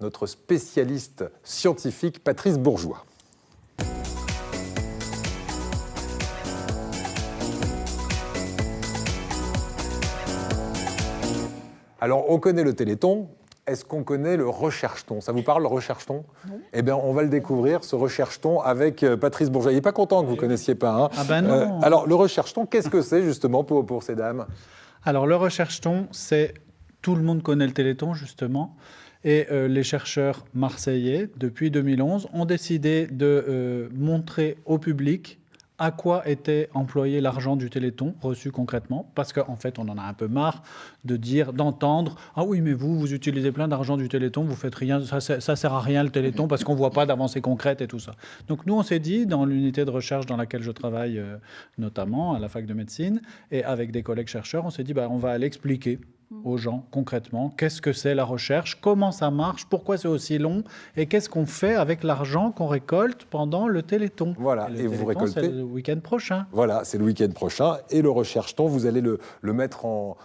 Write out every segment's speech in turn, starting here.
notre spécialiste scientifique Patrice Bourgeois. Alors, on connaît le Téléthon. Est-ce qu'on connaît le Recherche-t-on? Ça vous parle, le Recherche-t-on? Eh bien, on va le découvrir, ce Recherche-t-on, avec Patrice Bourgeois. Il n'est pas content que vous ne connaissiez pas. Hein. Ah ben non. Alors, le Recherche-t-on, qu'est-ce que c'est justement pour ces dames? Alors, le Recherche-t-on, c'est... Tout le monde connaît le Téléthon, justement. Et les chercheurs marseillais, depuis 2011, ont décidé de montrer au public à quoi était employé l'argent du Téléthon, reçu concrètement, parce qu'en fait, on en a un peu marre d'entendre « Ah oui, mais vous utilisez plein d'argent du Téléthon, vous faites rien, ça sert à rien le Téléthon, parce qu'on ne voit pas d'avancée concrète et tout ça. » Donc nous, on s'est dit, dans l'unité de recherche dans laquelle je travaille, notamment à la fac de médecine, et avec des collègues chercheurs, on s'est dit on va aller expliquer aux gens concrètement qu'est-ce que c'est la recherche, comment ça marche, pourquoi c'est aussi long et qu'est-ce qu'on fait avec l'argent qu'on récolte pendant le Téléthon. Voilà, et vous récoltez... C'est le week-end prochain. Voilà, c'est le week-end prochain. Et le Recherche-t-on, vous allez le mettre en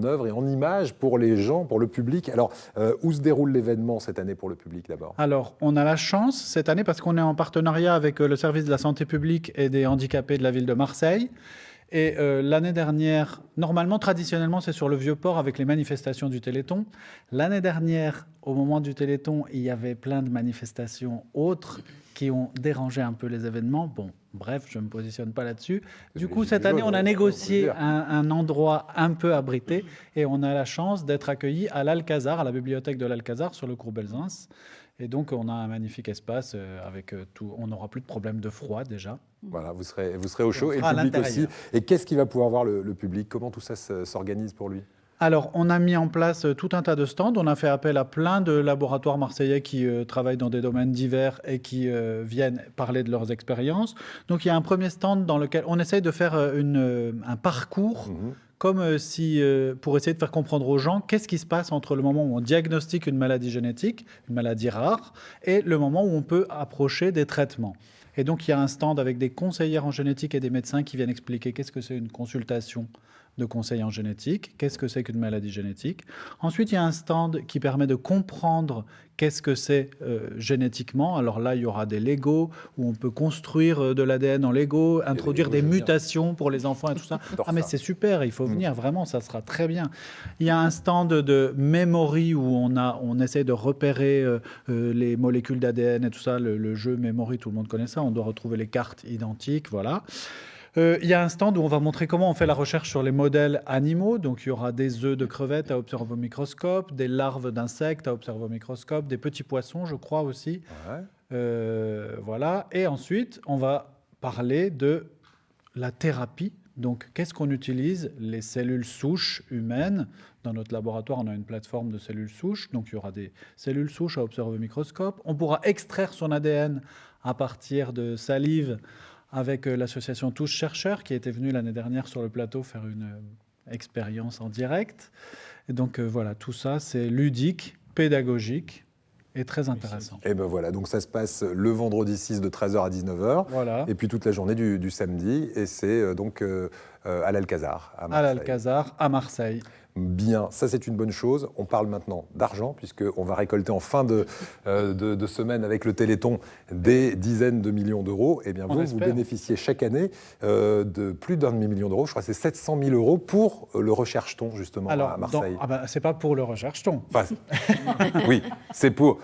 œuvre et en image pour les gens, pour le public. Alors, où se déroule l'événement cette année pour le public d'abord? Alors, on a la chance cette année parce qu'on est en partenariat avec le service de la santé publique et des handicapés de la ville de Marseille. Et l'année dernière, normalement, traditionnellement, c'est sur le Vieux-Port avec les manifestations du Téléthon. L'année dernière, au moment du Téléthon, il y avait plein de manifestations autres qui ont dérangé un peu les événements. Bon, bref, je ne me positionne pas là-dessus. Du coup, cette année, on a négocié un endroit un peu abrité et on a la chance d'être accueillis à l'Alcazar, à la bibliothèque de l'Alcazar, sur le cours Belzins. Et donc, on a un magnifique espace avec tout. On n'aura plus de problème de froid déjà. Voilà, vous serez au chaud et le public aussi. Et qu'est-ce qu'il va pouvoir voir le public? Comment tout ça s'organise pour lui? Alors, on a mis en place tout un tas de stands. On a fait appel à plein de laboratoires marseillais qui travaillent dans des domaines divers et qui viennent parler de leurs expériences. Donc, il y a un premier stand dans lequel on essaye de faire un parcours comme pour essayer de faire comprendre aux gens qu'est-ce qui se passe entre le moment où on diagnostique une maladie génétique, une maladie rare, et le moment où on peut approcher des traitements. Et donc, il y a un stand avec des conseillères en génétique et des médecins qui viennent expliquer qu'est-ce que c'est une consultation de conseil en génétique, qu'est-ce que c'est qu'une maladie génétique. Ensuite, il y a un stand qui permet de comprendre qu'est-ce que c'est génétiquement. Alors là, il y aura des Lego où on peut construire de l'ADN en Lego, introduire des mutations pour les enfants et tout ça. Ah mais c'est super, il faut venir, vraiment, ça sera très bien. Il y a un stand de memory où on essaie de repérer les molécules d'ADN et tout ça, le jeu memory, tout le monde connaît ça, on doit retrouver les cartes identiques, voilà. Il y a un stand où on va montrer comment on fait la recherche sur les modèles animaux. Donc, il y aura des œufs de crevettes à observer au microscope, des larves d'insectes à observer au microscope, des petits poissons, je crois aussi. Ouais. Voilà. Et ensuite, on va parler de la thérapie. Donc, qu'est-ce qu'on utilise? Les cellules souches humaines. Dans notre laboratoire, on a une plateforme de cellules souches. Donc, il y aura des cellules souches à observer au microscope. On pourra extraire son ADN à partir de salive avec l'association Tous Chercheurs, qui était venue l'année dernière sur le plateau faire une expérience en direct. Et donc voilà, tout ça, c'est ludique, pédagogique et très intéressant. Et ben voilà, donc ça se passe le vendredi 6 de 13h à 19h, voilà. Et puis toute la journée du samedi, et c'est donc à l'Alcazar, à Marseille. À l'Alcazar, à Marseille. Bien, ça c'est une bonne chose. On parle maintenant d'argent, puisqu'on va récolter en fin de semaine avec le Téléthon des dizaines de millions d'euros. Eh bien, vous bénéficiez chaque année de plus d'1 demi-million d'euros. Je crois que c'est 700 000 euros pour le Recherche-t-on, justement, à Marseille. C'est pas pour le Recherche-t-on. Enfin, oui, c'est pour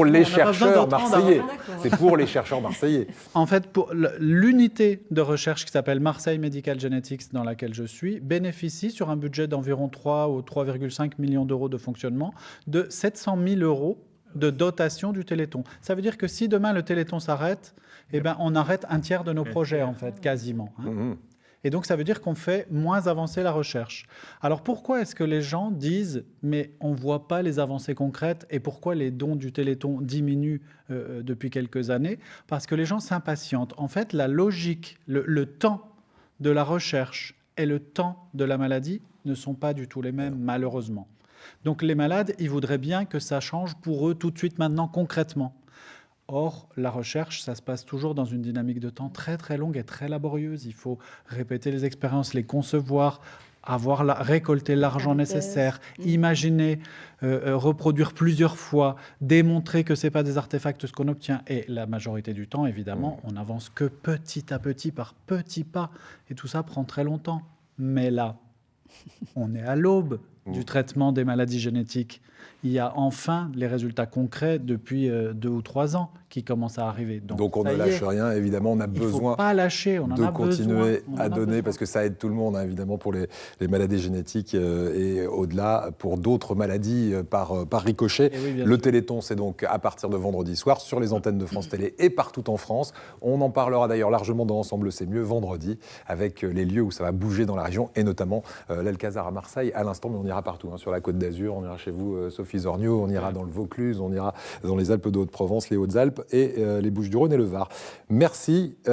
les chercheurs marseillais. C'est pour les chercheurs marseillais. En fait, pour l'unité de recherche qui s'appelle Marseille Medical Genetics, dans laquelle je suis, bénéficie sur un budget d'environ 3 ou 3,5 millions d'euros de fonctionnement, de 700 000 euros de dotation du Téléthon. Ça veut dire que si demain le Téléthon s'arrête, eh ben, on arrête un tiers de nos projets, en fait, quasiment. Hein. Et donc, ça veut dire qu'on fait moins avancer la recherche. Alors, pourquoi est-ce que les gens disent « mais on ne voit pas les avancées concrètes » et pourquoi les dons du Téléthon diminuent depuis quelques années? Parce que les gens s'impatientent. En fait, la logique, le temps de la recherche et le temps de la maladie ne sont pas du tout les mêmes, malheureusement. Donc les malades, ils voudraient bien que ça change pour eux tout de suite, maintenant, concrètement. Or, la recherche, ça se passe toujours dans une dynamique de temps très très longue et très laborieuse. Il faut répéter les expériences, les concevoir, récolter l'argent nécessaire, imaginer, reproduire plusieurs fois, démontrer que ce n'est pas des artefacts ce qu'on obtient. Et la majorité du temps, évidemment, on n'avance que petit à petit, par petits pas. Et tout ça prend très longtemps. Mais là, on est à l'aube du traitement des maladies génétiques. Il y a enfin les résultats concrets depuis 2 ou 3 ans qui commencent à arriver. Donc on ne lâche rien, évidemment, on a besoin faut pas lâcher, de continuer à donner, parce que ça aide tout le monde, hein, évidemment, pour les maladies génétiques et au-delà, pour d'autres maladies par ricochet. Le Téléthon, c'est donc à partir de vendredi soir sur les antennes de France Télé et partout en France. On en parlera d'ailleurs largement dans Ensemble c'est mieux vendredi, avec les lieux où ça va bouger dans la région, et notamment l'Alcazar à Marseille à l'instant, mais on ira partout, hein, sur la Côte d'Azur, on ira chez vous, Sophie Zorniaux, on ira dans le Vaucluse, on ira dans les Alpes de Haute-Provence, les Hautes-Alpes et les Bouches-du-Rhône et le Var. Merci.